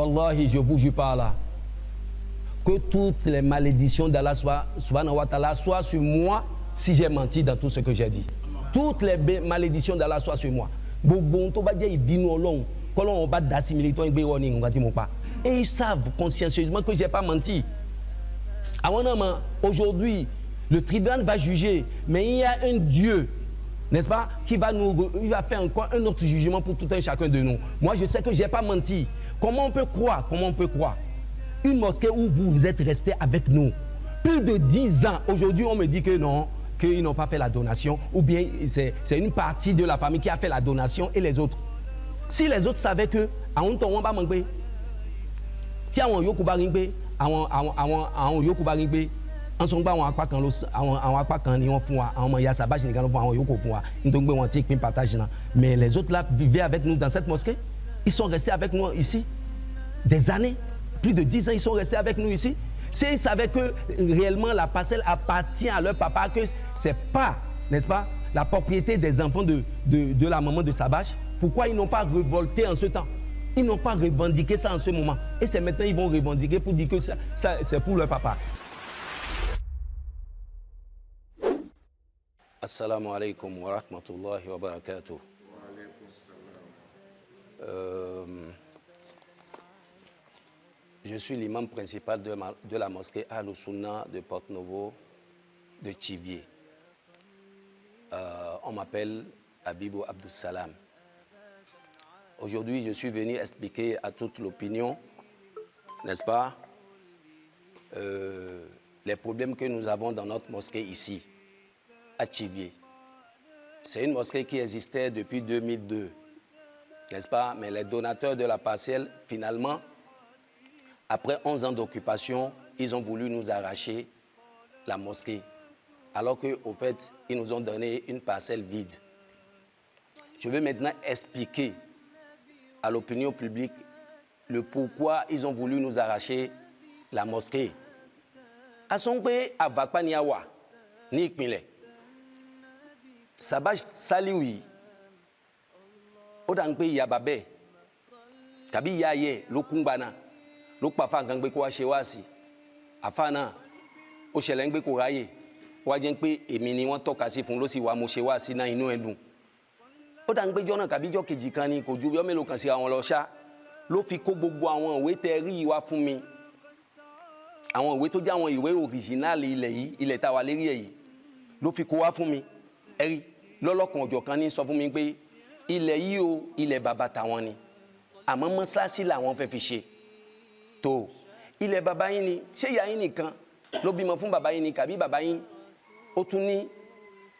Wallahi, je vous jure par là. Que toutes les malédictions d'Allah subhanahu wa ta'ala soient sur moi si j'ai menti dans tout ce que j'ai dit. Toutes les malédictions d'Allah soient sur moi. Et ils savent consciencieusement que je n'ai pas menti. Aujourd'hui, le tribunal va juger, mais il y a un Dieu, n'est-ce pas, il va faire encore un autre jugement pour tout un chacun de nous. Moi, je sais que je n'ai pas menti. Comment on peut croire? Une mosquée où vous êtes resté avec nous plus de 10 ans. Aujourd'hui, on me dit que non, qu'ils n'ont pas fait la donation, ou bien c'est une partie de la famille qui a fait la donation et les autres. Si les autres savaient que, on va manquer. Tiens, on yokuba ringbe, on yokuba ringbe. En son bas, on a pas quand ils font, on y a sa bâche, on yoko pour donc on tique puis partage. Mais les autres là vivaient avec nous dans cette mosquée. Ils sont restés avec nous ici des années, plus de 10 ans, ils sont restés avec nous ici. S'ils savaient que réellement la parcelle appartient à leur papa, que c'est pas, n'est-ce pas, la propriété des enfants de la maman de Sabache, pourquoi ils n'ont pas révolté en ce temps? Ils n'ont pas revendiqué ça en ce moment. Et c'est maintenant qu'ils vont revendiquer pour dire que ça c'est pour leur papa. Assalamu alaikum wa rahmatullahi wa barakatuh. Je suis l'imam principal de la mosquée Al-Sunna de Porte-Novo de Tivier. On m'appelle Habibou Abdou Salam. Aujourd'hui, je suis venu expliquer à toute l'opinion, n'est-ce pas, les problèmes que nous avons dans notre mosquée ici, à Tivier. C'est une mosquée qui existait depuis 2002, n'est-ce pas? Mais les donateurs de la parcelle, finalement, après 11 ans d'occupation, ils ont voulu nous arracher la mosquée. Alors qu'au fait, ils nous ont donné une parcelle vide. Je vais maintenant expliquer à l'opinion publique le pourquoi ils ont voulu nous arracher la mosquée. Asongbe avakpa niawa ni ikpinle. Sabache saliwi. Odangbe yababe. Kabi yaye lokungbana. Lokpafa ngangbe ko ashewasi. Afana o shelengbe ko raye. Wa je pé èmi ni wọ́n tọ́ka sí fún ló sì wá mo ṣe wá sí náà inú ẹ̀ dùn. Ó dà ń gbé jọ́nà kàbí jọ́ kejì kan ni kò ju bí ọmọ mélòó kan sí àwọn lọ ṣá ló fi kó gbogbo àwọn ìwé tẹ rí wá fún mi. Àwọn ìwé tó jẹ́ àwọn ìwé òrìjìnáàlì ilẹ̀ yìí, ilẹ̀ tá wà lérí ẹ̀ yìí ló fi kó wá fún mi. Ẹ rí lọ́lọ́kan ọjọ́ kan ní sọ fún mi pé ilẹ̀ yìí o ilẹ̀ bàbá tàwọn ni. Àmọ́ mọ́ṣáláṣí làwọn fẹ́ fi ṣe. Tó ilẹ̀ bàbá yín ni ṣé ìyá yín nìkan ló bímọ fún bàbá yín ni kàbí bàbá yín ó tún ní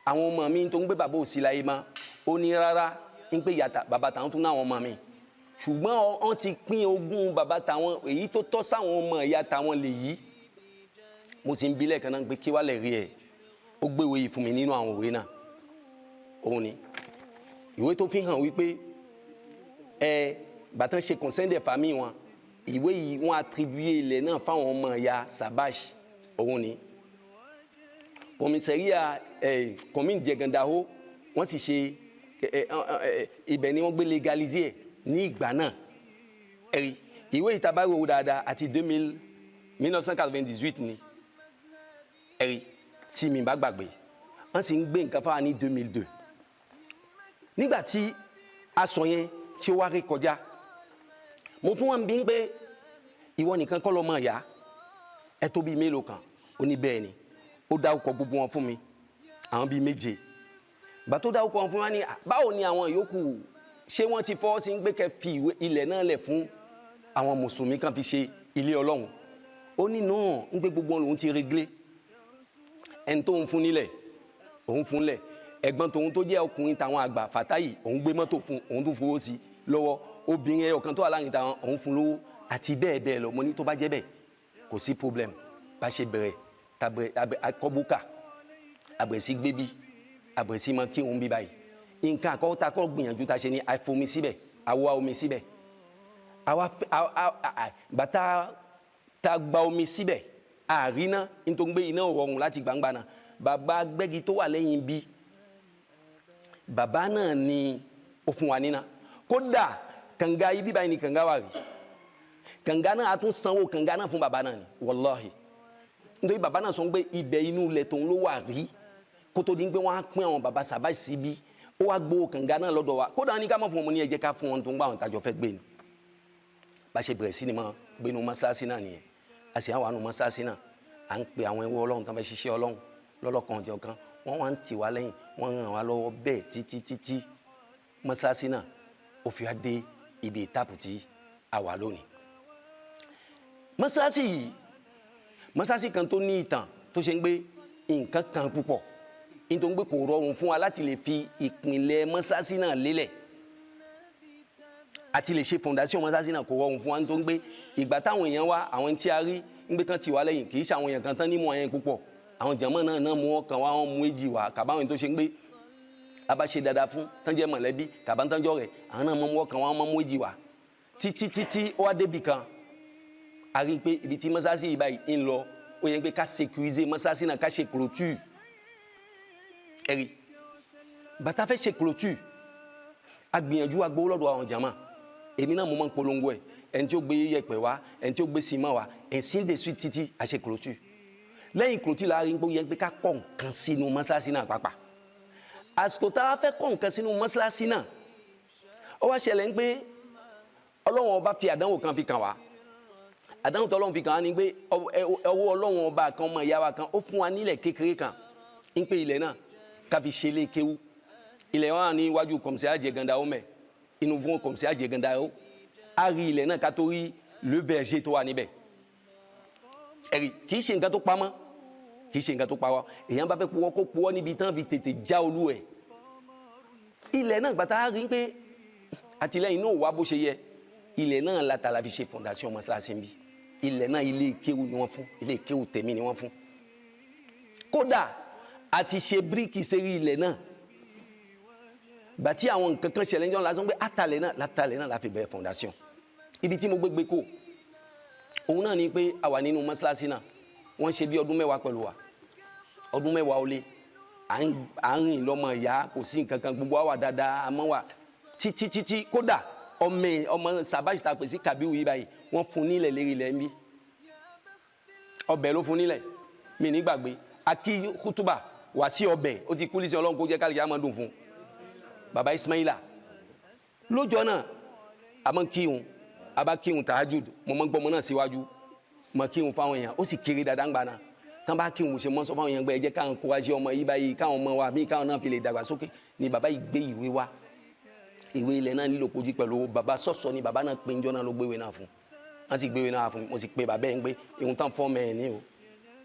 àwọn ọmọ mi tó ń gbé bàbá òsì láyé má ó ní rárá ń pé yàtà bàbá tàwọn tún náà àwọn ọmọ mi ṣùgbọ́n wọ́n ti pín ogún bàbá tàwọn èyí tó tọ́ sáwọn ọmọ ìyá tàwọn lè yí mo sì ń bilẹ̀ kan náà pé kí wàá lè rí ẹ̀ ó gbé ìwé yìí fún mi nínú àwọn ìwé náà òun ni ìwé tó fi hàn wípé bàtàn ṣe consent des familles wọn ìwé yìí wọ́n attribué ilẹ̀ náà fáwọn ọmọ ìyá Sabache òun ni commissariat commune Diegandaho wọ́n sì ṣe ibẹ̀ ni wọ́n gbé légaliser ní ìgbà náà ẹ̀rí ìwé ìtabáwò dáadáa àti 1998 ni ẹ̀rí tí mi bá gbàgbé wọ́n sì ń gbé nǹkan fáwọn ní 2002 nígbà tí aṣọ yẹn tí ó wá rí kọjá mo tún wọ́n bí ń pé ìwọ nìkan kọ́ lọ́mọ ìyá ẹ tó bíi mélòó kan ó ní bẹ́ẹ̀ ni ó dárúkọ gbogbo wọn fún mi àwọn bíi méje gbà tó dárúkọ wọn fún wa ní báwo ni àwọn yòókù ṣé wọ́n ti fọwọ́ sí ń gbé kẹ́ fi ilẹ̀ náà lẹ̀ fún àwọn mùsùlùmí kan fi ṣe ilé ọlọ́run ó ní náà ń gbé gbogbo òun ti réglé ẹni tó ń fún nílẹ̀ òun fún lẹ̀ ẹ̀gbọ́n tòun tó jẹ́ ọkùnrin tàwọn àgbà Fàtáyì òun gbé mọ́tò fún òun tó fowó sí lọ́wọ́ obìnrin ẹyọ kan tó wà láàrin tàwọn òun fún lówó àti bẹ́ẹ̀ bẹ́ẹ̀ lọ mo ní tó bá jẹ́ bẹ́ẹ̀ kò sí problem bá ṣe bẹ̀rẹ̀ akọ́bùkà àbẹ̀sí gbébí àbẹ̀sí mọ́ kí òun bí báyìí nǹkan àkọ́kọ́ kọ́ gbìyànjú ta ṣe ní àfomi síbẹ̀ àwa omi síbẹ̀ àwa bàtà ta gba omi síbẹ̀ àríná nítorí pé iná ò rọrùn láti gbangba náà bàbá gbẹ́gi tó wà lẹ́yìn bí bàbá náà ni ó fún wa níná kódà kànga yìí bí báyìí ni kànga wà rí kànga náà a tún sanwó kànga náà fún bàbá náà ni wàláhì nítorí bàbá náà sọ pé ibẹ̀ inú ilẹ̀ tòun ló wà rí kó tó di pé wọ́n á pín àwọn bàbá Sàbáṣì síbí ó wá gbowó kànga náà lọ́dọ̀ wa kódà ní ká má fún wọn mo ní ẹ jẹ́ ká fún wọn tó ń gbà wọn tàjọ fẹ́ gbé ni bá ṣe bẹ̀rẹ̀ sí ni máa gbénu mọ́sáàsì náà nìyẹn a sì àwọn àánú mọ́sáàsì náà à ń pe àwọn ẹwọ́ ọlọ́run tó ń fẹ́ ṣiṣẹ́ ọlọ́run lọ́lọ́kan ọjọ́ kan wọ́n wá ń tì wá lẹ́yìn wọ́n ràn wá lọ́wọ́ bẹ́ẹ̀ títí mọ́sáàsì náà ó fi wá dé ibi ìtàpù tí a wà lónìí. mọ́sáàsì yìí mọ́sáàsì kan tó ní ìtàn tó ṣe ń gbé nǹkan kan púpọ̀ nítorí pé kò rọrùn fún wa láti lè fi ìpìlẹ̀ mọ́sáàsì náà lélẹ̀ àti lè ṣe fondation mọ́sáàsì náà kò rọrùn fún wa nítorí pé ìgbà táwọn èèyàn wá àwọn tí a rí ń gbé tán tì wá lẹ́yìn kì í ṣe àwọn èèyàn kan tán nímọ̀ ẹ̀yìn púpọ̀ àwọn jàmọ́ náà mú ọkàn wá wọn mú èjì wá kàbáwọn tó ṣe ń gbé abá ṣe dáadáa fún tán jẹ́ mọ̀lẹ́bí kàbá tán jọ rẹ̀ àwọn náà mú ọkàn wá wọn mú èjì wá títí ó wá débi kan a rí i pé ibi tí mọ́sáàsì yìí báyìí ń lọ ó yẹ pé ká sécuriser mọ́sáàsì náà ká ṣe clôture ẹ̀rí bàtà fẹ́ ṣe clôture a gbìyànjú agbowó lọ́dọ̀ àwọn jàmá èmi náà mo máa ń polongo ẹ̀ ẹni tí ó gbé yẹ̀pẹ̀ wá ẹni tí ó gbé ciment wá ainsi de suite títí a ṣe clôture lẹ́yìn clôture la rí i pé ó yẹ pé ká kọ́ nǹkan sínú mọ́sáàsì náà pàápàá àsìkò tá a fẹ́ kọ́ nǹkan sínú mọ́sáàsì náà ó wá ṣẹlẹ̀ ń pé ọlọ́run ọba fi àdánwò kan fi kàn wá àdánwò tó ọlọ́run fi kàn wá ni pé ọwọ́ ọlọ́run ọba kan ọmọ ìyá wa kan ó fún wa nílẹ̀ kékeré kan ń pé ilẹ̀ náà ká fi ṣe lé kéwú ilẹ̀ wa ní iwájú kọ̀mùsẹ̀ àjẹgàndà ó mẹ́ inú fún kọ̀mùsẹ̀ àjẹgàndà ó a rí ilẹ̀ náà ká tó rí le verger tó wà níbẹ̀ ẹ̀rí kì í ṣe nǹkan tó pamọ́ kì í ṣe nǹkan tó pawọ́ èèyàn bá fẹ́ pọ́wọ́ kó pọ́wọ́ níbi tán fi tètè já olú ẹ̀ ilẹ̀ náà gbàtà rí pé àtìlẹ́yìn náà wà bó ṣe yẹ ilẹ̀ náà la fi ṣe fondation mọ́ṣáláṣí bí ilẹ̀ náà ilé kéwú ni wọ́n fún ilé kéwú tẹ̀mí ni wọ́n fún kódà àti ṣe bíríkì sérí ilẹ̀ náà gbàtí àwọn nǹkan kan ṣẹlẹ̀ ń jọ lásán pé látàlẹ̀ náà la fi bẹ̀rẹ̀ fondation ibi tí mo gbégbé kó òun náà ni pé a wà nínú mọ́ṣáláṣí náà wọ́n ṣe bí ọdún mẹ́wàá pẹ̀lú wa ọdún mẹ́wàá ó lé à ń rìn lọ́mọ ìyá kò sí nǹkan kan gbogbo àwa dáadáa àmọ́ wa títí kódà ọmọ Sàbáṣì ta pè sí Kàbíù yìí báyìí wọ́n fún nílẹ̀ lérí ilẹ̀ ń bí ọbẹ̀ ló fún nílẹ̀ mi ní gbàgbé akí kútúbà wá sí ọbẹ̀ ó ti kúlí sí ọlọ́run kó jẹ́ káàlì yá máa dùn fún baba Ismaila lójọ́ náà a máa ń kírun a bá kírun tahajud mo máa ń gbọ́mọ náà síwájú mo kírun fáwọn èèyàn ó sì kéré dáadáa ń gbà náà tán bá kírun ṣe mọ́ sọ fáwọn èèyàn gbé ẹ jẹ́ káwọn kó wá ṣe ọmọ yìí báyìí káwọn ọmọ wa míì káwọn náà fi lè dàgbà sókè ni bàbá yìí gbé ìwé wá ìwé ilẹ̀ náà nílò kojú pẹ̀lú bàbá sọ̀sọ̀ ni bàbá náà pé njọ́ náà ló gbéwé náà fún wọ́n sì gbéwé náà fún mo sì pé bàbá ẹ̀ ń gbé ihun tán fọ́ mẹ́ẹ̀ ní o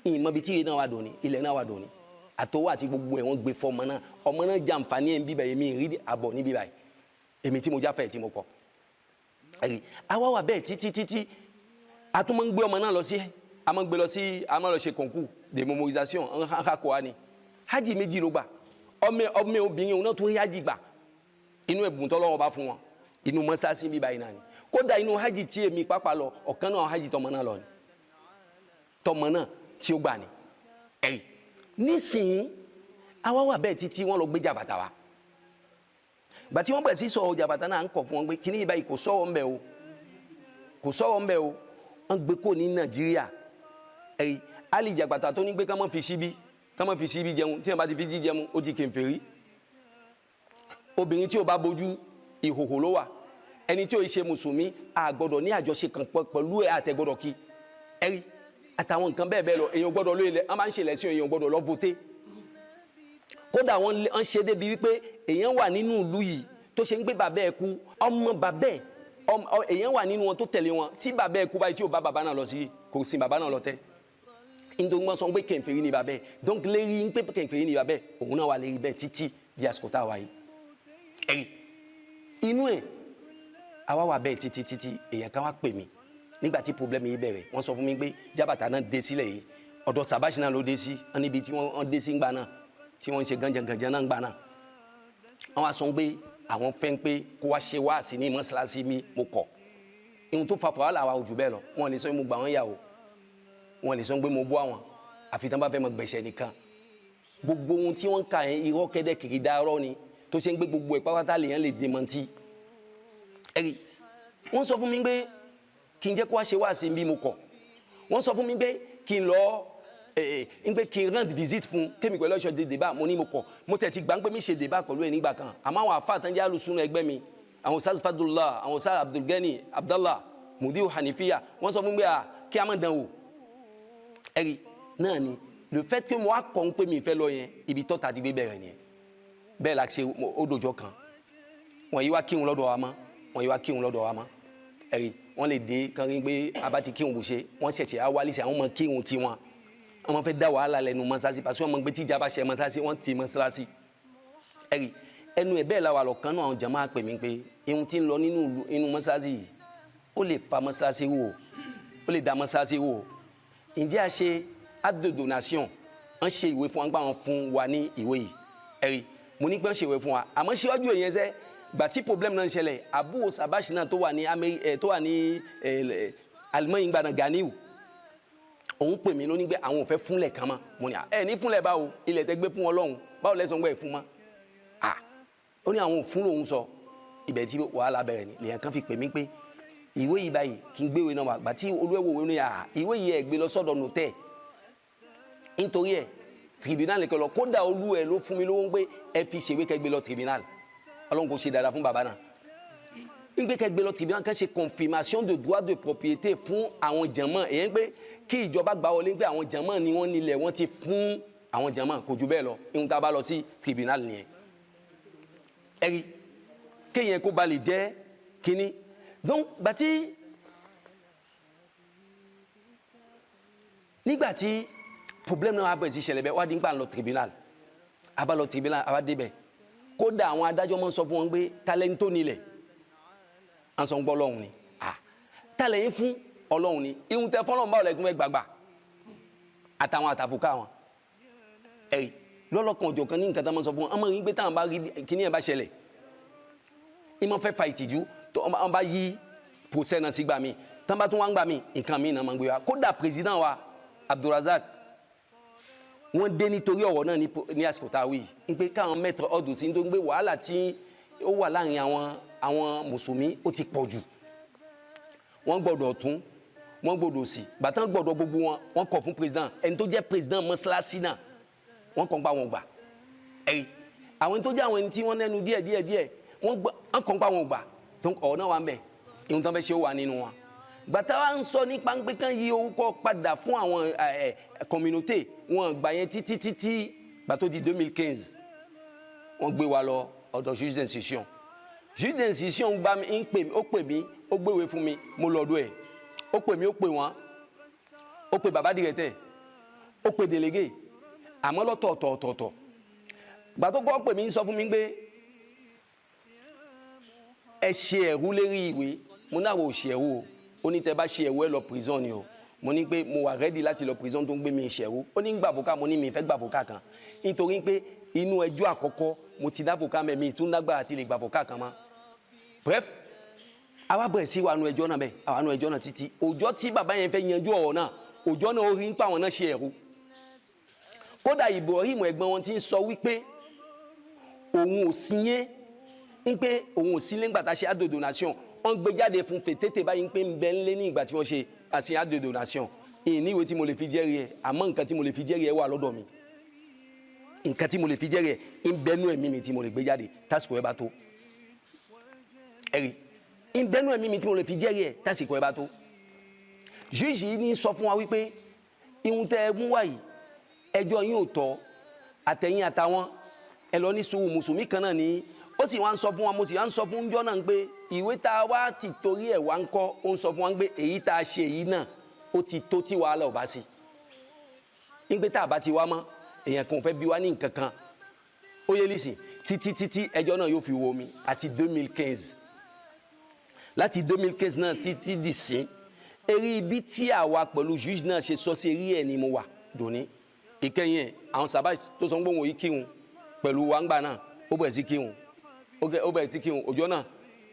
ìyìn mọ́bi tí ilẹ̀ náà wà dòní ilẹ̀ náà wà dòní àtọwọ́ àti gbogbo ẹ̀ wọ́n gbé fọ́ ọmọ náà jẹ àǹfààní ẹ̀ ń bíbẹ̀ èmi rí àbọ̀ ní bíbẹ̀ èmi tí mo jáfẹ́ tí mo kọ́ ẹ̀rí àwa wà bẹ́ẹ̀ títí a tún máa ń gbé ọmọ náà lọ sí a máa ń gbé lọ sí a máa lọ ṣe concours de mémorisation ńkọ́ wa ni hajj méjì ló gbà ọmọ obìnrin òun náà tún rí hajj gbà inú ẹ̀bùn tọ́lọ́wọ́ bá fún wọn inú mọ́sáàsì bíbá yìí náà ni kódà inú hajj tí èmi pápá lọ ọ̀kan náà hajj tọmọ náà lọ ni tọmọ náà tí ó gbà ni ẹ̀rí nísìnyí àwa wà bẹ́ẹ̀ títí wọ́n lọ gbé jàbàtà wa gbàtí wọ́n bẹ̀rẹ̀ sí sọ̀rọ̀ jàbàtà náà ń kọ̀ fún wọn pé kíní ìbáyìí kò sọ̀rọ̀ ńbẹ̀ o wọ́n gbé kó ní Nàìjíríà ẹ̀rí alì jàbàtà tó ní gbé ká má fi síbí jẹun tí wọ́n bá ti fi jí jẹun ó ti kèfèrí obìnrin tí ó bá bojú ìhòhò ló wà ẹni tí ó ṣe mùsùlùmí a gbọ́dọ̀ ní àjọṣe kan pẹ̀lú ẹ̀ àtẹ̀gbọ́dọ̀ kí ẹ̀rí àtàwọn nǹkan bẹ́ẹ̀ lọ èèyàn gbọ́dọ̀ ló ilẹ̀ wọ́n máa ń ṣe lẹ́sìn èèyàn gbọ́dọ̀ lọ voté kódà wọ́n ṣe débi wípé èèyàn wà nínú ìlú yìí tó ṣe ń gbé bàbá ẹ̀ kú ọmọ bàbá ẹ̀ èèyàn wà nínú wọn tó tẹ̀lé wọn tí bàbá ẹ̀ kú báyìí tí ò bá bàbá náà lọ sí kò sin bàbá náà lọ tẹ́ nítorí wọ́n sọ pé kèfèrí ni bàbá ẹ̀ donc lérí ń pé kèfèrí ni bàbá ẹ̀ òun náà wà lérí bẹ́ẹ̀ títí di àsìkò tá a wà yìí ẹ̀rí inú ẹ̀ àwa wà bẹ́ẹ̀ títí èèyàn kan wá pè mí nígbà tí pọ́blẹ́mù yìí bẹ̀rẹ̀ wọ́n sọ fún mi pé jábàtà náà dé sílẹ̀ yìí ọ̀dọ̀ Sàbáṣì náà ló dé sí níbi tí wọ́n dé sí ńgbà náà tí wọ́n ń ṣe gànjàngànjà náà ńgbà náà wọ́n wá sọ pé àwọn fẹ́ pé kó wá ṣe wáàsí ní mọ́ṣáláṣí mi mo kọ̀ ihun tó fa wàhálà wa ojú bẹ́ẹ̀ lọ wọ́n lè sọ pé mo gbà wọ́n yà o wọ́n lè sọ pé mo bọ́ àwọn àfi tán bá fẹ́ mọ gbẹ̀ṣẹ̀ nìkan gbogbo ohun tí wọ́n ń ka yẹn irọ́ kẹ́dẹ́ kìkì dárọ́ ni tó ṣe ń gbé gbogbo ẹ̀ pátá lèèyàn lè dèmọ̀ntì ẹ̀rí wọ́n sọ fún mi pé kí n jẹ́ kó wá ṣe wá sí bí mo kọ̀ wọ́n sọ fún mi pé kí n lọ n pé kí n rend visite fún kémi pẹ̀lú ọ̀ṣọ́ de débat mo ní mo kọ̀ mo tẹ̀ ti gbà ń pé mi ṣe débat pẹ̀lú ẹ̀ nígbà kan àmọ́ àwọn àfa àtànjẹ́ alùsùn ẹgbẹ́ mi àwọn Ustaz Fadullah àwọn Ustaz Abdulgani Abdallah Mudiu Hanifiya wọ́n sọ fún mi kí a má dán wò ẹ̀rí náà ni le fait que mo wá kọ́ ń pé mi fẹ́ lọ yẹn ibi tọ́ta ti gbé bẹ̀rẹ̀ nìyẹn bẹ́ẹ̀ la ṣe ó dòjọ́ kan wọ́n yí wá kírun lọ́dọ̀ wa mọ́ wọ́n yí wá kírun lọ́dọ̀ wa mọ́ ẹ̀rí wọ́n lè dé kan rí pé abá ti kírun bó ṣe wọ́n ṣẹ̀ṣẹ̀ á wálé sí àwọn ọmọ kírun tiwọn wọ́n fẹ́ dá wàhálà lẹ́nu mọ́sáàsì parce que wọ́n mọ̀ pé tíjà bá ṣe mọ́sáàsì wọ́n ti mọ́sáàsì ẹ̀rí ẹnu ẹ̀ bẹ́ẹ̀ la wà lọ́kàn náà àwọn jàmáà pè mí pé ihun tí ń lọ nínú mọ́sáàsì yìí ó lè fa mọ́sáàsì wò ó lè dá mọ́sáàsì wò ǹjẹ́ a ṣe acte de donation wọ́n ṣe ìwé fún wa gbà wọn fún wa ní ìwé yìí ẹ̀rí mo ní pé wọ́n ṣe ìwé fún wa àmọ́ síwájú èyàn sẹ́ gbà tí problem náà ń ṣẹlẹ̀ Abu Sabashi náà tó wà ní Alimọ́yìn gbàdàn Ganiu òun pè mí lónìí pé àwọn ò fẹ́ fúnlẹ̀ kan mọ́ mo ní ní fúnlẹ̀ báwo ilẹ̀ tẹ́ gbé fún Ọlọ́run báwo lẹ́sàn-án gbẹ́ fún mọ́ ó ní àwọn ò fún lòun sọ ibẹ̀ tí wàhálà bẹ̀rẹ̀ ni lèyàn kan fi pè mí pé ìwé yìí báyìí kí n gbéwèé náà wà gbà tí olúwẹ̀wò wẹ̀ ní ìwé yìí ẹ̀ gbé lọ sọ́dọ̀ nòtẹ́ nítorí ẹ̀ tribunal nìkan lọ kódà olú ẹ̀ ló fún mi lówó ń pé ẹ fi ṣèwé kẹ́ gbé lọ tribunal Ọlọ́run kò ṣe dáadáa fún bàbá náà ń gbé kẹ́ gbé lọ tribunal kẹ́ ṣe confirmation de droit de propriété fún àwọn jàmọ́ èyàn pé kí ìjọba gbà wọlé pé àwọn jàmọ́ ni wọ́n nílẹ̀ wọ́n ti fún àwọn jàmọ́ kò jù bẹ́ẹ̀ lọ ihun tá a bá lọ sí tribunal nìyẹn ẹ̀rí kéèyàn kó ba lè jẹ́ kínní donc bàtí nígbà tí problème náà abẹ́ sí ṣẹlẹ̀ bẹ́ẹ̀ wá dín pa lọ tribunal abá lọ tribunal abá débẹ̀ kódà àwọn adájọ́ máa ń sọ fún wọn pé talent tó nílẹ̀ à ń sọ ń gbọ́ Ọlọ́run ni talẹ̀ yín fún Ọlọ́run ni ihun tẹ fọlọ́run báwo lẹ́tún fẹ́ gbàgbà àtàwọn àtàfùkà wọn ẹ̀rí lọ́lọ́kan ọjọ́ kan ní nǹkan tá a máa sọ fún wọn ọmọ yìí pé táwọn bá rí kíní ẹ̀ bá ṣẹlẹ̀ ìmọ̀ fẹ́ fa ìtìjú tó wọn bá yí procès náà sí gbà mí tán bá tún wá ń gbà mí nǹkan mí náà máa ń gbé wa kódà président wa Abdulrazak wọ́n dé nítorí ọ̀rọ̀ náà ní àsìkò tá a wí ní pé káwọn mẹ́tọ̀ ọdún sí nítorí pé wàhálà tí ó wà láàrin àwọn mùsùlùmí ó ti pọ̀ jù wọ́n gbọ́dọ̀ tún wọ́n gbọ́dọ̀ sí bàtán gbọ́dọ̀ gbogbo wọn wọ́n kọ̀ fún président ẹni tó jẹ́ président mọ́sálásí náà wọ́n kàn pa wọn gbà ẹ̀rí àwọn tó jẹ́ àwọn ẹni tí wọ́n nẹ́nu díẹ̀ wọ́n kàn pa wọn gbà tó ọ̀rọ̀ náà wà ń bẹ̀ ìhun tán fẹ́ ṣe ó wà nínú wọn gbàtà wa ń sọ nípa pé kán yí orúkọ padà fún àwọn communauté wọn gbà yẹn títí gbàtó di 2015 wọ́n gbé wa lọ ọ̀dọ̀ juge d'instruction juge d'instruction gbà mí ó pè mí ó gbéwèé fún mi mo lọ́dọ̀ ẹ̀ ó pè mí ó pè wọ́n ó pè bàbá directeur ó pè délégué àmọ́ lọ́tọ̀ọ̀tọ̀ gbàtó gbọ́ pè mí sọ fún mi pé ẹ ṣe ẹ̀rú lérí ìwé mo náà wò ṣe ẹ̀rú o ó ní tẹ́ bá ṣe ẹ̀rú ẹ lọ prison ni o mo ní pé mo wà ready láti lọ prison tó ń gbé mi ṣẹ̀rú ó ní gbàvókà mo ní mi fẹ́ gbàvókà kan nítorí pé inú ẹjọ́ àkọ́kọ́ mo ti dávókà mẹ́mí tún lágbára àti lè gbàvókà kan mọ́ bref àwa bẹ̀rẹ̀ sí wàánu ẹjọ́ náà bẹ́ẹ̀ àwàánu ẹjọ́ náà títí ọjọ́ tí bàbá yẹn fẹ́ yanjú ọ̀rọ̀ náà ọjọ́ náà ó rí ń pa àwọn náà ṣe ẹ̀rú kódà Ibrahim ẹ̀gbọ́n wọn ti ń sọ wípé òun ò sí yẹn ń pé òun ò sí lẹ́ngbà tá a ṣe àdó donation wọ́n gbé jáde fún fètètè báyìí ń pé ń bẹ ńlé ní ìgbà tí wọ́n ṣe àṣẹ àdó donation ìní ìwé tí mo lè fi jẹ́rìí ẹ̀ àmọ́ nǹkan tí mo lè fi jẹ́rìí ẹ̀ wà lọ́dọ̀ mi nǹkan tí mo lè fi jẹ́rìí ẹ̀ ń bẹnu ẹ̀mí mi tí mo lè gbé jáde tásìkò ẹ̀ bá tó ẹ̀rí ń bẹnu ẹ̀mí mi tí mo lè fi jẹ́rìí ẹ̀ tásìkò ẹ̀ bá tó juge yìí ní sọ fún wa wípé ihun tẹ́ ẹ mú wá yìí ẹjọ́ yín ò tọ́ àtẹ̀yìn àtàwọn ẹ lọ ní sùúrù mùsùlùmí kan náà ní ó sì wá ń sọ fún wa mo sì wá ń sọ fún jọ́ náà pé ìwé tá a wá ti torí ẹ̀ wá ń kọ́ ó ń sọ fún wa pé èyí tá a ṣe èyí náà ó ti tó tí wàhálà ò bá sí nígbé tá a bá ti wá mọ́ èèyàn kan ò fẹ́ bí wá ní nǹkan kan ó yẹ lísìn títí ẹjọ́ náà yóò fi wo mi àti 2015 láti 2015 náà títí dì sí eré ibi tí àwa pẹ̀lú juge náà ṣe sọ sí eré ẹ̀ ni mo wà dòní ìkẹyìn ẹ̀ àwọn sábà tó sọ ń gbóhùn yìí kírun pẹ̀lú wàǹgbà náà ó bẹ̀rẹ̀ sí kírun ó bẹ̀rẹ̀ sí kírun ọjọ́ náà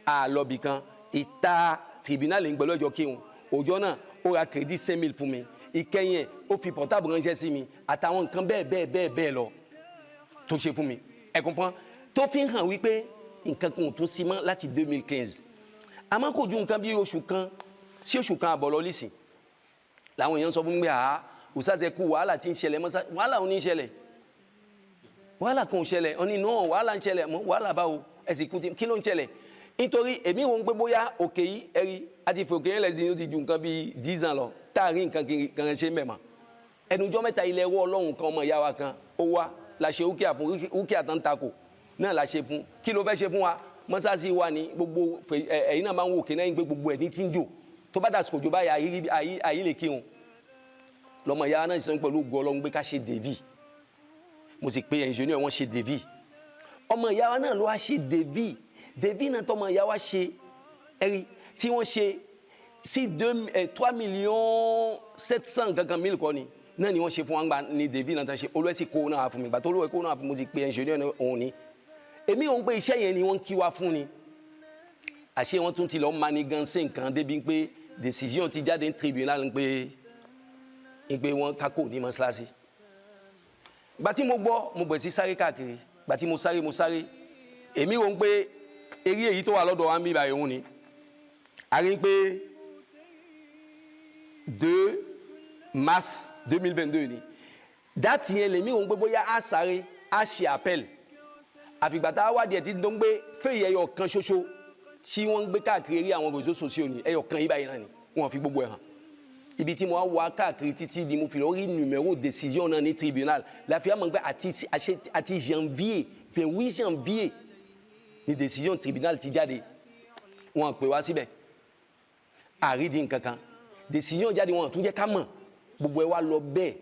àlọ́bì kan ìta tribunal ń gbẹ́lọ́ ọjọ́ kírun ọjọ́ náà ó ra crédit 5,000 fún mi ìkẹyìn ẹ̀ ó fi portable ránṣẹ́ sí mi àtàwọn nǹkan bẹ́ẹ̀ lọ tó ṣe fún mi ẹ comprend tó fi hàn wípé nǹkan kan ò tún sí mọ́ láti 2015 àmọ́ kò ju nǹkan bí oṣù kan sí oṣù kan àbọ̀ lọ lísìn làwọn èèyàn sọ fún mi pé òṣàṣẹ kú wàhálà tí ń ṣẹlẹ̀ mọ́sá wàhálà ò ní ṣẹlẹ̀ wàhálà kan ò ṣẹlẹ̀ ọ ní náà wàhálà ń ṣẹlẹ̀ mọ́ wàhálà báwo ẹ̀sìn kí ló ń ṣẹlẹ̀ nítorí èmi wò ń pé bóyá òkè yìí ẹ̀rí àti fòkè yẹn lẹ́sìn ó ti ju nǹkan bíi 10 ans lọ táàrí nǹkan kan ṣe mẹ́mọ́ ẹnujọ́ mẹ́ta ilẹ̀ ẹwọ́ ọlọ́run kan ọmọ ìyá wa kan ó wá la ṣe úkìá fún úkìá tán takò náà la ṣe fún kí ló fẹ́ ṣe fún wa mọ́sáàsì wa ní gbogbo ẹ̀yin náà máa ń wò kí náà ń gbé gbogbo ẹ̀ ní tí ń jò tó bá dàsìkò jò báyìí àyí lè kírun lọmọ ìyá náà sọ pẹ̀lú ògo ọlọ́run gbé ká ṣe dèvì mo sì pé ẹnjìníà wọn ṣe dèvì ọmọ ìyá wa náà ló wá ṣe dèvì náà tọmọ ìyá wa ṣe ẹ̀rí tí wọ́n ṣe sí 3 millions 700 gangan mille kọ́ ni náà ni wọ́n ṣe fún wa gba ní dèvì náà tán ṣe olùwẹ́sì kó náà fún mi gbà tó olùwẹ́ kó náà fún mi mo sì pé ẹnjìníà náà òun ni èmi ò ń pé iṣẹ́ yẹn ni wọ́n kí wa fún ni àṣé wọ́n tún ti lọ́ọ́ manigancé nǹkan débi pé décision ti jáde ní tribunal ń pé wọ́n kákò ní mọ́ṣáláṣí gbà tí mo gbọ́ mo bẹ̀ sí sáré káàkiri gbà tí mo sáré èmi ò ń pé eré èyí tó wà lọ́dọ̀ wa ń bí báyìí òun ni a rí pé 2 mars 2022 ni date yẹn lèmi ò ń pé bóyá a sáré a ṣe appel àfìgbà tá a wádìí ẹ̀ tí tó ń gbé fèyí ẹyọ kan ṣoṣo tí wọ́n ń gbé káàkiri rí àwọn réseaux sociaux ni ẹyọ kan yìí báyìí náà ni wọ́n fi gbogbo ẹ̀ hàn ibi tí mo wá káàkiri títí di mo fi lọ rí numéro décision náà ní tribunal láfi àmọ́ pé àti janvier 28 janvier ni décision tribunal ti jáde wọ́n pè wá síbẹ̀ àrídìí nǹkan kan décision jáde wọ́n tún jẹ́ ká mọ̀ gbogbo ẹ̀ wá lọ bẹ́ẹ̀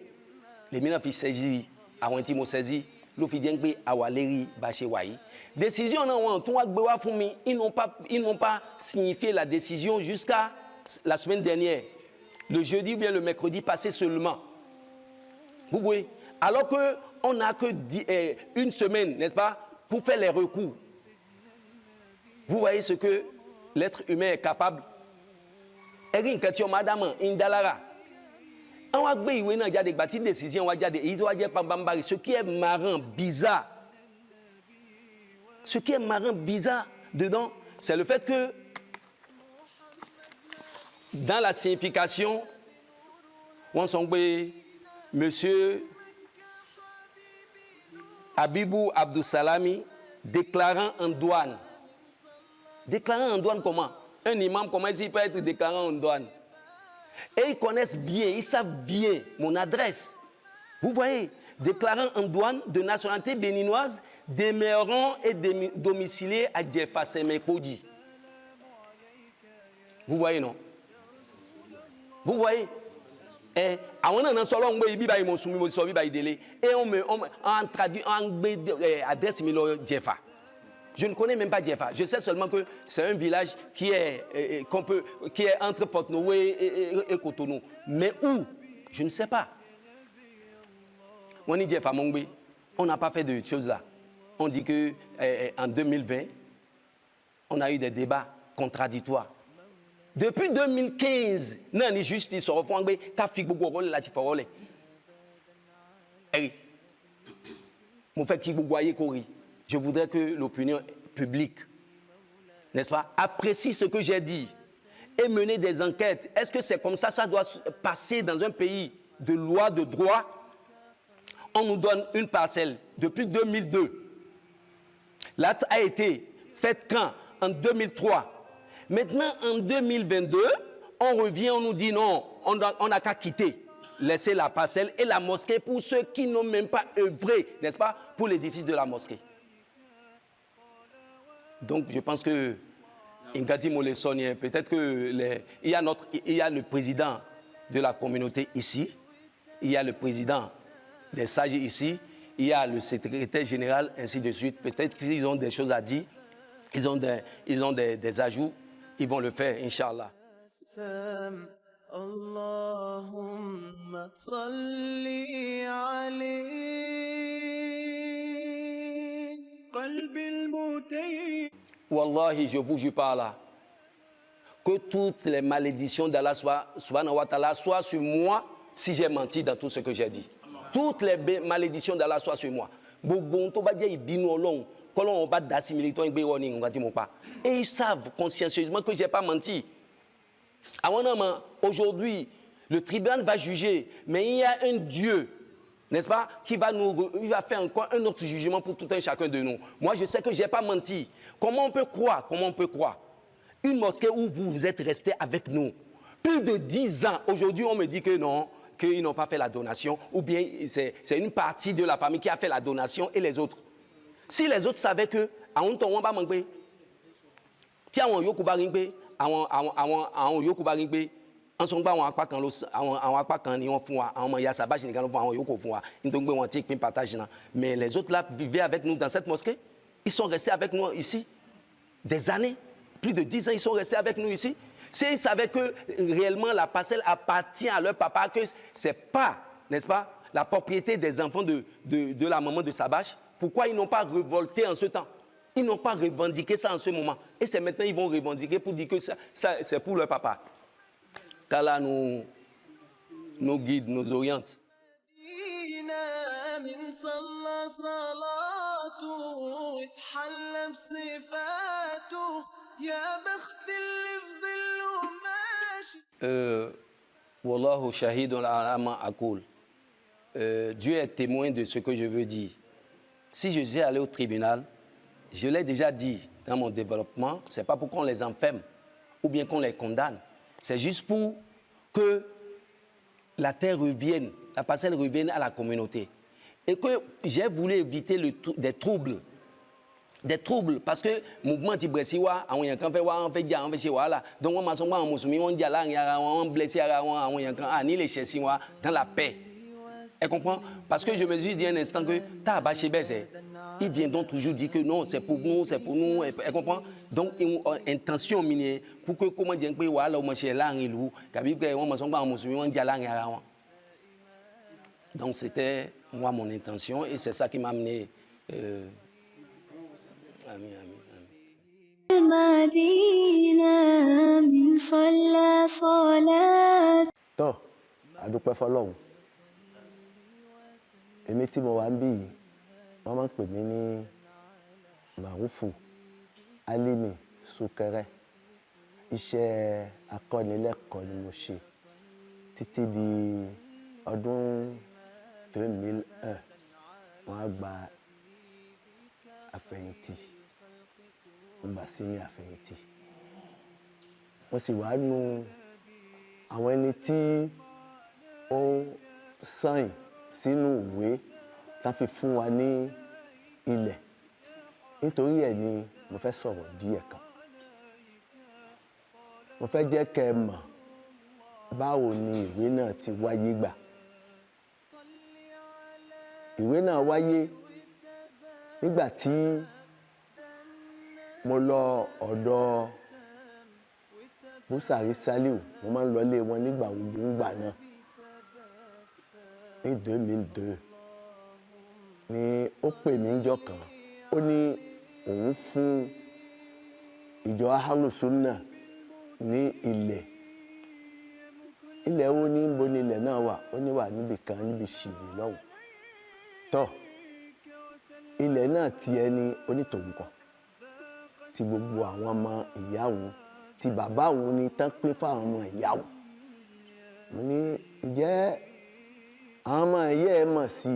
lèmi náà fi saisi àwọn tí mo saisi ló fi jẹ́ pé àwa lérí bá ṣe wà yìí décision náà wọ́n tún wá gbé wá fún mi ils n'ont pas signifié la décision jusqu'à la semaine dernière le jeudi ou bien le mercredi passé seulement vous voyez alors que on n'a que 1 semaine n'est-ce pas pour faire les recours vous voyez ce que l'être humain est capable ẹ̀rí nǹkan tí ọmọ ádámọ̀ ń dá lára àwọn agbé ìwé náà jáde gbà tí décision wá jáde èyí tó wá jẹ́ pambambari ce qui est marrant bizarre dedans c'est le fait que dans la signification wọ́n sọ pé monsieur Habibou Abdussalami déclarant en douane comment un imam comment il peut être déclarant en douane. Et ils connaissent bien, ils savent bien mon adresse. Vous voyez, déclarant en douane de nationalité béninoise, demeurant et domicilié à Djefa Semekodi. Vous voyez, non? Vous voyez? Et on traduit en adresse Djefa. Je ne connais même pas Djefa. Je sais seulement que c'est un village qui est entre Porto-Novo et Cotonou. Mais où? Je ne sais pas. On dit Djefa Mongbe. On n'a pas fait de choses là. On dit que en 2020, on a eu des débats contradictoires. Depuis 2015, non, ni justice au fond, qu'a fait beaucoup de rôle là, tu fais rôle. Mon fait qui vous voyez courir. Je voudrais que l'opinion publique, n'est-ce pas, apprécie ce que j'ai dit et mener des enquêtes. Est-ce que c'est comme ça, ça doit passer dans un pays de loi, de droit? On nous donne une parcelle depuis 2002. L'acte a été fait quand? En 2003. Maintenant, en 2022, on revient, on nous dit non, on n'a qu'à quitter, laisser la parcelle et la mosquée pour ceux qui n'ont même pas œuvré, n'est-ce pas, pour l'édifice de la mosquée. Donc, je pense que Ingati Molesonien, peut-être que il y a le président de la communauté ici, il y a le président des sages ici, il y a le secrétaire général, ainsi de suite. Peut-être qu'ils ont des choses à dire, ils ont des ajouts, ils vont le faire, Inch'Allah. Allahumma salli alayhi qalbil mutayy. Wallahi, je vous jure par là, que toutes les malédictions d'Allah subhanahu wa ta'ala soient sur moi si j'ai menti dans tout ce que j'ai dit. Toutes les malédictions d'Allah soient sur moi. Et ils savent consciencieusement que je n'ai pas menti. Aujourd'hui, le tribunal va juger, mais il y a un Dieu, n'est-ce pas, il va faire encore un autre jugement pour tout un chacun de nous. Moi, je sais que je n'ai pas menti. Comment on peut croire une mosquée où vous êtes resté avec nous plus de 10 ans. Aujourd'hui, on me dit que non, qu'ils n'ont pas fait la donation, ou bien c'est une partie de la famille qui a fait la donation et les autres. Si les autres savaient que, à un temps, on va manquer, tiens, on yokuba ringbe, on yokuba ringbe, en son bas, on a pas quand ils font, on y a sa bâche, on yoko font, ils ont tic, partage. Mais les autres là vivaient avec nous dans cette mosquée. Ils sont restés avec nous ici des années, plus de 10 ans, ils sont restés avec nous ici. S'ils savaient que réellement la parcelle appartient à leur papa, que ce n'est pas, n'est-ce pas, la propriété des enfants de la maman de Sabache, pourquoi ils n'ont pas révolté en ce temps? Ils n'ont pas revendiqué ça en ce moment. Et c'est maintenant qu'ils vont revendiquer pour dire que ça c'est pour leur papa. qu'Allah nous guide, nous oriente. Wallahu shahidun ala ma aqul. Dieu est témoin de ce que je veux dire. Si je suis allé au tribunal, je l'ai déjà dit dans mon développement, ce n'est pas pour qu'on les enferme ou bien qu'on les condamne. C'est juste pour que la terre revienne, la parcelle revienne à la communauté. Et que j'ai voulu éviter des troubles. Des troubles, parce que le mouvement Tibresiwa, on fait donc on m'a dit on blessé ni les chessiwa dans la paix. Elle comprend? Parce que je me suis dit un instant que ils viendront toujours dire que non, c'est pour nous, c'est pour nous. Elle comprend? Donc, une intention minière pour que, comment dire, que voilà, on mange là, donc, c'était moi mon intention et c'est ça qui m'a amené. Amin, amin, amin. Tó, a dúpẹ́ f'Ọlọ́run. Èmi tí mo wà ń bí yìí, wọ́n máa ń pè mí ní Marufu Alimi Sukere. Iṣẹ́ akọ́nilẹ́kọ̀ọ́ ni mo ṣe títí di ọdún 2001. Wọ́n á gba àfẹ̀yìntì, wọ́n gbà sí ní àfẹ̀yìntì. Wọ́n sì wá nu àwọn ẹni tí ó sáìn sínú ìwé tá fi fún wa ní ilẹ̀. Nítorí ẹ̀ ni mo fẹ́ sọ̀rọ̀ díẹ̀ kan. Mo fẹ́ jẹ́ kẹ́ ẹ mọ̀ báwo ni ìwé náà ti wáyé gbà. Ìwé náà wáyé nígbà tí mo lọ ọ̀dọ̀ Busari Saliu, mo máa ń lọ ilé wọn nígbà gbogbo ńgbà náà. Ní 2002 ni ó pè mí ńjọ́ kan. Ó ní òun fún ìjọ Ahlus-Sunnah ní ilẹ̀. Ilẹ̀ wo ní níbo ni ilẹ̀ náà wà? Ó ní wà níbi kan níbi Ṣìbì lọ́hùn. Tó, ilẹ̀ náà ti ẹni onítòun kan. Ti gbogbo àwọn ọmọ ìyá òun, ti bàbá òun ni tán pín fáwọn ọmọ ìyá òun. Mo ní ǹjẹ́ àwọn ọmọ ìyá ẹ mọ̀ sí?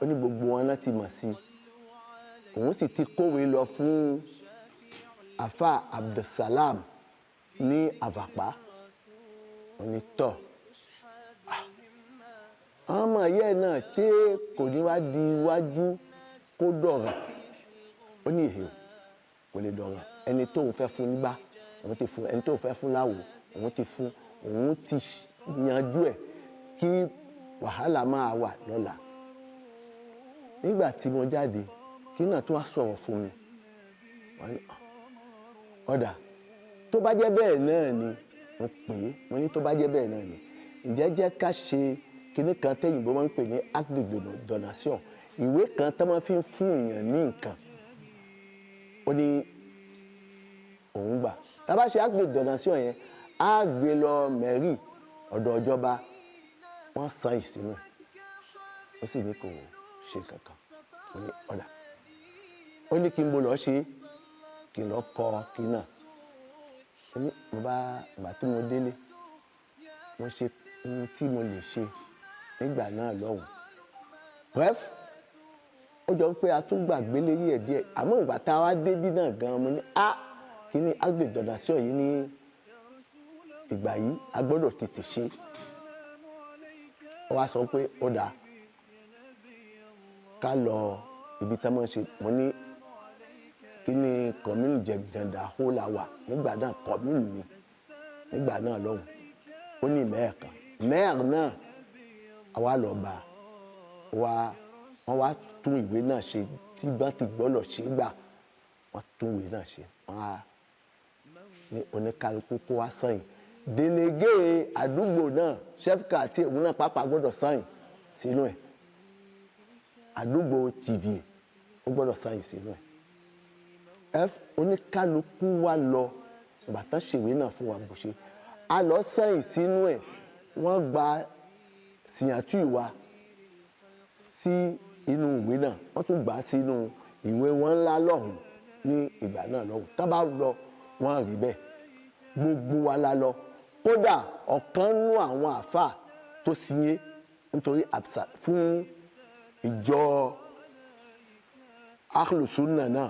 Ó ní gbogbo wọn náà ti mọ̀ sí. Òun sì ti kówé lọ fún Àfà Abdulsalam ní Àvàpá. Ó ní tọ́, àwọn ọmọ ìyá ẹ náà tí kò ní wá di iwájú kó dọ̀ràn. Ó ní èhè kò lè dọ̀ràn. Ẹni tóun fẹ́ fún nígbà òun ti fún, ẹni tóun fẹ́ fún láwo òun ti fún, òun ti yanjú ẹ̀ kí wàhálà máa wà lọ́la. Nígbà tí mo jáde, kí náà tó wá sọ̀rọ̀ fún mi. Ọ̀dà tó bá jẹ́ bẹ́ẹ̀ náà ni mo pè é, mo ní tó bá jẹ́ bẹ́ẹ̀ náà ni ǹjẹ́ jẹ́ ká ṣe kinní kan téyìnbó máa ń pè ní acte de donation, ìwé kan tó máa fi ń fún èèyàn ní nǹkan. Ó ní òun gbà. Tá bá ṣe acte de donation yẹn, á gbé lọ mairie ọ̀dọ̀ ìjọba, wọ́n san ìsínú ẹ̀. Ó sì ní kò ṣe kankan. Ó ní ọ̀dà. Ó ní kí n bó lọ ṣe, kí n lọ kọ kí náà. ní mo bá ìgbà tí mo délé mo ṣe ohun tí mo lè ṣe nígbà náà lọ́hùn. Bref, ó jọ pé a tún gbàgbé lérí ẹ̀ díẹ̀ àmọ́ ìgbà tá a wá débí náà gan mo ní kí ni agbe donation yìí ní ìgbà yìí a gbọ́dọ̀ tètè ṣe. Ó wá sọ pé ó dáa ká lọ ibi tí wọ́n ṣe. Mo ní kí ni commune Jẹ̀gàndà hó la wà nígbà náà commune mi nígbà náà lọ́hùn. Ó ní maire kan maire náà àwa lọ bá wọ́n wá tún ìwé náà ṣe tí bá ti gbọ́dọ̀ ṣe gbà wọ́n tún ìwé náà ṣe wọ́n á ní oníkálukú kó wá sẹ́yìn. Délégué àdúgbò náà chefka àti òun náà pàápàá gbọ́dọ̀ sẹ́yìn sínú ẹ̀. Àdúgbò Tìvìè ó gbọ́dọ̀ sẹ́yìn sínú ẹ̀. Oníkálukú wá lọ ìgbà tán ṣèwé náà fún wa bó ṣe a lọ sẹ́yìn sínú ẹ̀. Wọ́n gba signature wa sí inú ìwé náà wọ́n tún gbà sínú ìwé wọn ńlá lọ́hùn ní ìgbà náà lọ́hùn. Tá bá lọ wọ́n rí bẹ́ẹ̀ gbogbo wa la lọ. Kódà ọ̀kan nú àwọn àáfàá tó signé nítorí fún ìjọ Ahlus Sunnah náà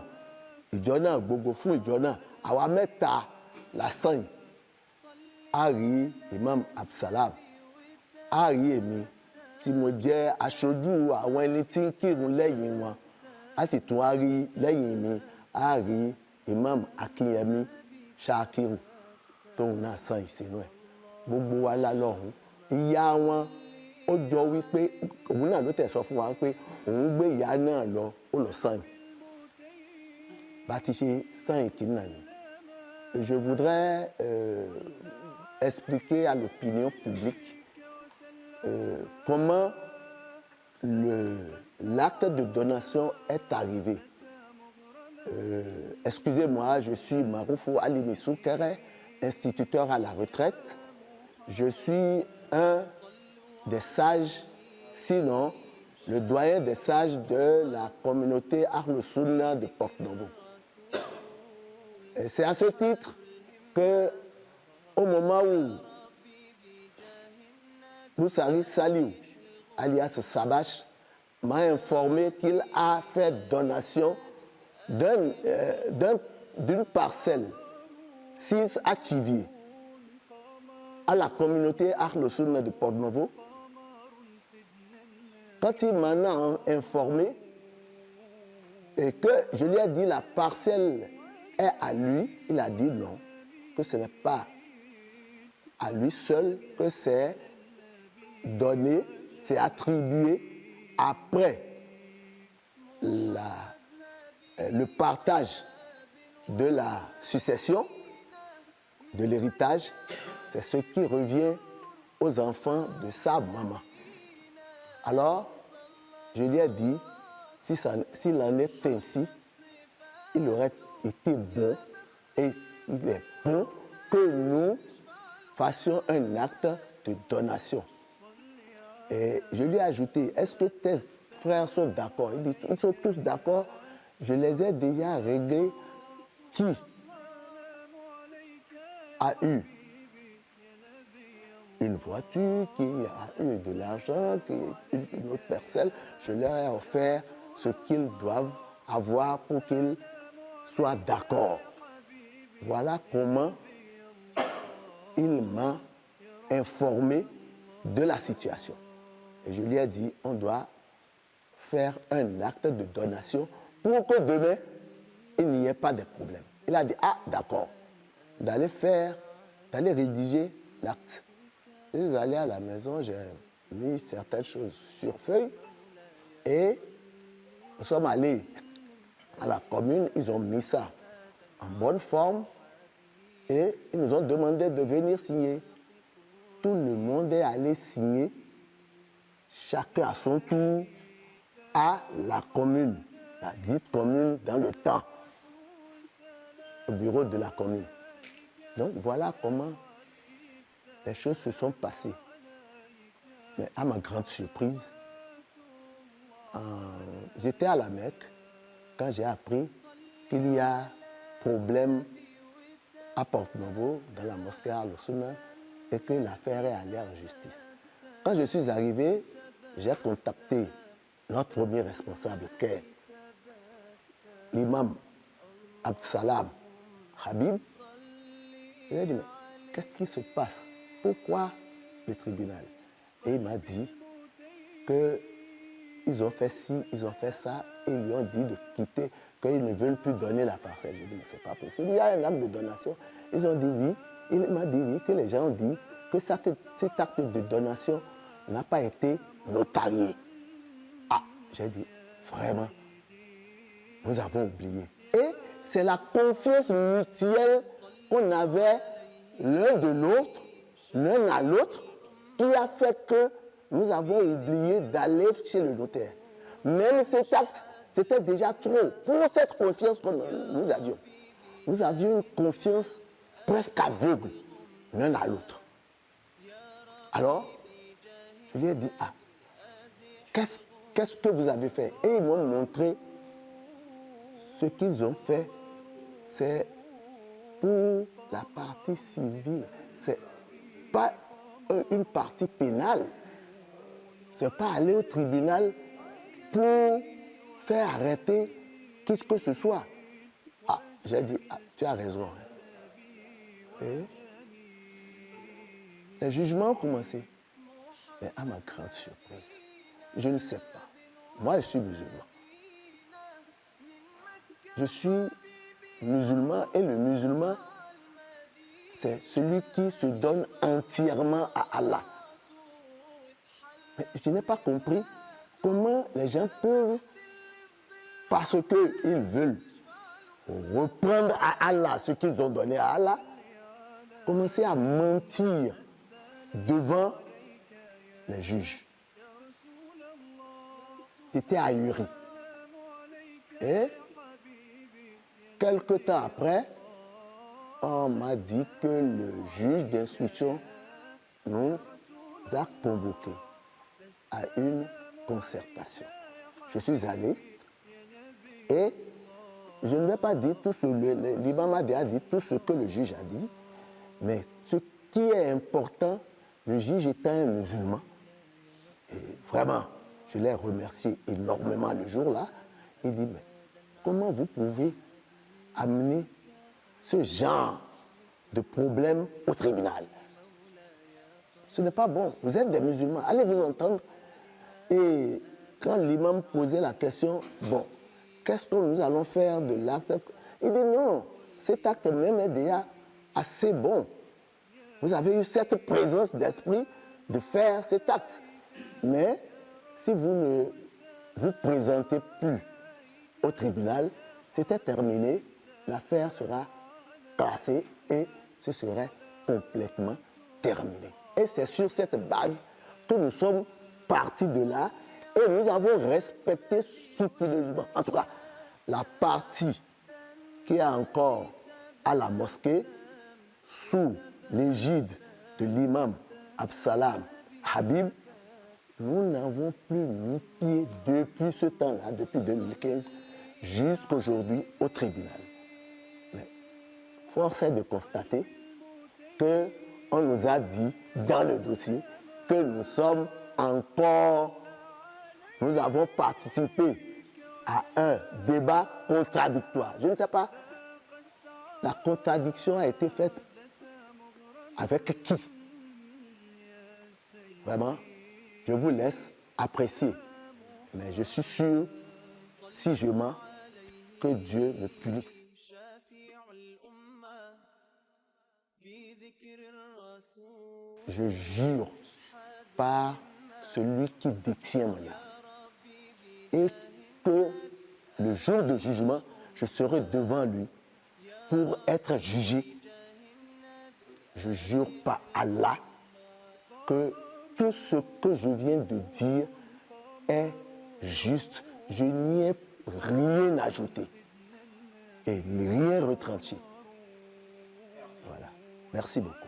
ìjọ náà gbogbo fún ìjọ náà àwa mẹ́ta la sẹ́yìn. A rí Imam Abdulsalam a rí èmi tí mo jẹ́ aṣojú àwọn ẹni tí ń kírun lẹ́yìn wọn a sì tún a rí lẹ́yìn mi a rí Imam Akínyẹmí Ṣakiru tóun náà sàn ìsinú ẹ̀. Gbogbo wa la lọ́hùn. Ìyá wọn ó jọ wípé òun náà ló tẹ̀ sọ fún wa pé òun gbé ìyá náà lọ ó lọ sàn. Bá ti ṣe sàn ìkíni náà ni. Je voudrais expliquer à l'opinion publique comment l'acte de donation est arrivé. Excusez-moi, je suis Maroufou Alimi Soukere, instituteur à la retraite. Je suis un des sages, sinon le doyen des sages de la communauté Ahlus Sunnah de Porte-Novo. C'est à ce titre que, au moment où Moussari Saliou, alias Sabache, m'a informé qu'il a fait donation d'une parcelle 6 à Tchivier à la communauté Ahlus Sunnah de Porte-Novo. Quand il m'en a informé et que je lui ai dit la parcelle est à lui, il a dit non, que ce n'est pas à lui seul, que c'est donné, c'est attribué après le partage de la succession, de l'héritage, c'est ce qui revient aux enfants de sa maman. Alors, je lui ai dit, s'il en est ainsi, il aurait été bon, et il est bon que nous fassions un acte de donation. Et je lui ai ajouté, est-ce que tes frères sont d'accord? Il dit, ils sont tous d'accord, je les ai déjà réglés. Qui a eu une voiture, qui a eu de l'argent, qui une autre personne, je leur ai offert ce qu'ils doivent avoir pour qu'ils soient d'accord. Voilà comment il m'a informé de la situation. Et je lui ai dit, on doit faire un acte de donation pour que demain, il n'y ait pas de problème. Il a dit, ah d'accord, d'aller rédiger l'acte. Je suis allé à la maison, j'ai mis certaines choses sur feuille et nous sommes allés à la commune, ils ont mis ça en bonne forme et ils nous ont demandé de venir signer. Tout le monde est allé signer, chacun à son tour, à la commune, la dite commune dans le temps, au bureau de la commune. Donc voilà comment les choses se sont passées. Mais à ma grande surprise, j'étais à la Mecque quand j'ai appris qu'il y a problème à Porte-Nouveau, dans la mosquée Al-Sunna, et que l'affaire est allée en justice. Quand je suis arrivé, j'ai contacté notre premier responsable, qui est l'imam Abdsalam Habib. Je lui ai dit, mais qu'est-ce qui se passe? Pourquoi le tribunal? Et il m'a dit qu'ils ont fait ci, ils ont fait ça, et ils lui ont dit de quitter, qu'ils ne veulent plus donner la parcelle. Je lui ai dit, mais c'est pas possible. Il y a un acte de donation. Ils ont dit oui. Il m'a dit oui, que les gens ont dit que cet acte de donation n'a pas été notarié. Ah, j'ai dit, vraiment, nous avons oublié. Et c'est la confiance mutuelle qu'on avait l'un de l'autre, l'un à l'autre, qui a fait que nous avons oublié d'aller chez le notaire. Même cet acte, c'était déjà trop pour cette confiance que nous avions. Nous avions une confiance presque aveugle l'un à l'autre. Alors, je lui ai dit, ah, qu'est-ce que vous avez fait? Et ils m'ont montré ce qu'ils ont fait, c'est pour la partie civile. C'est pas une partie pénale. C'est pas aller au tribunal pour faire arrêter qui que ce soit. Ah, j'ai dit, ah, tu as raison. Et les jugements ont commencé. Mais à ma grande surprise, je ne sais pas. Moi, je suis musulman. Je suis musulman et le musulman, c'est celui qui se donne entièrement à Allah. Mais je n'ai pas compris comment les gens peuvent, parce qu'ils veulent reprendre à Allah ce qu'ils ont donné à Allah, commencer à mentir devant les juges. J'étais ahuri. Et quelque temps après, on m'a dit que le juge d'instruction nous a convoqués à une concertation. Je suis allé et je ne vais pas dire tout ce que l'imam a dit tout ce que le juge a dit, mais ce qui est important, le juge étant un musulman, et vraiment, je l'ai remercié énormément le jour-là, il dit, mais comment vous pouvez amener ce genre de problème au tribunal? Ce n'est pas bon. Vous êtes des musulmans, allez vous entendre. Et quand l'imam posait la question, bon, qu'est-ce que nous allons faire de l'acte? Il dit non, cet acte même est déjà assez bon. Vous avez eu cette présence d'esprit de faire cet acte. Mais si vous ne vous présentez plus au tribunal, c'était terminé, l'affaire sera classée et ce serait complètement terminé. Et c'est sur cette base que nous sommes partis de là et nous avons respecté scrupuleusement, en tout cas, la partie qui est encore à la mosquée sous l'égide de l'imam Abdsalam Habib. Nous n'avons plus mis pied depuis ce temps-là, depuis 2015, jusqu'aujourd'hui au tribunal. Mais force est de constater qu'on nous a dit dans le dossier que nous avons participé à un débat contradictoire. Je ne sais pas, la contradiction a été faite avec qui? Vraiment, je vous laisse apprécier. Mais je suis sûr, si je mens, que Dieu me punisse. Je jure par celui qui détient mon âme. Et que le jour de jugement, je serai devant lui pour être jugé. Je jure par Allah que tout ce que je viens de dire est juste. Je n'y ai rien ajouté et rien retranché. Voilà. Merci beaucoup.